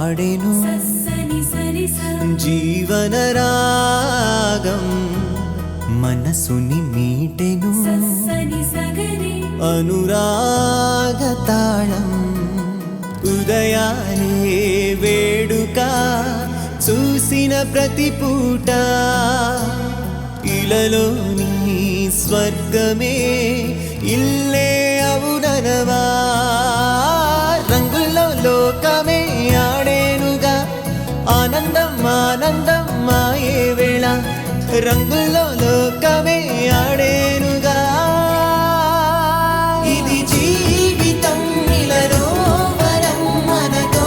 పాడెను జీవన రాగం మనసుని మీటెను అనురాగ తాళం ఉదయాలే వేడుక చూసిన ప్రతి పూట ఇలలోని స్వర్గమే ఇల్లే అవుననవా రంగుల్లో లోకమే ఆడేనుగా ఆనందం ఆనందం మాయే వేళ రంగుల్లో లోకమే ఆడేనుగా ఇది జీవితం ఇలలో వరం మనతో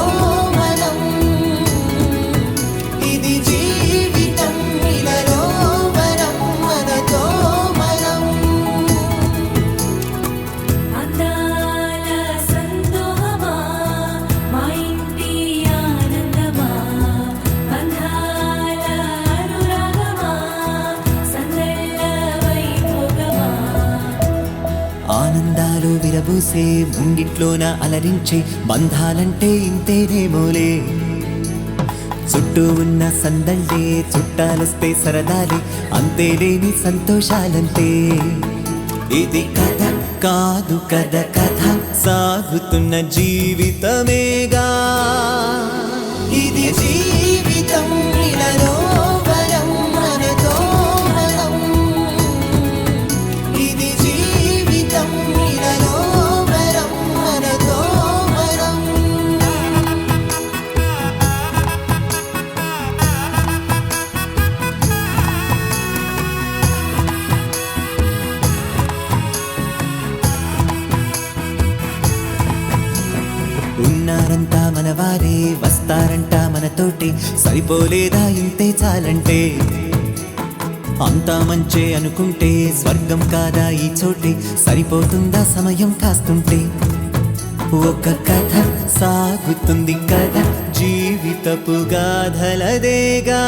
మనం ఇది జీవితం ఇలలో వరం మనతో మనం అందాల సంతోహమా మా ఇంటి ఆనందమా బంధాల అనురాగమా సందళ్ళ వైభోగమా ఆనందాలు విరబూసే ముంగిట్లోన అలరించే బంధాలంటే ఇంతేనేమోలే చుట్టూ ఉన్న సందళ్ళే చుట్టాలొస్తే సరదాలే అంతేలేని సంతోషాలంటే ఇది కథ కాదు కథ కథ సాగుతున్న జీవితమేగా ఇది జీవితం ఇలలో వరం మనతో మనం ఇది జీవితం ఇలలో వరం మనతో మనం ఉన్నారంతా మనవారే వస్తారంట మనతోటి సరిపోలేదా ఇంతే చాలంటే అంతా మంచే అనుకుంటే స్వర్గం కాదా ఈ చోటే సరిపోతుందా సమయం కాస్తుంటే ఒక కథ సాగుతుంది కథ జీవితపు గాథలదేగా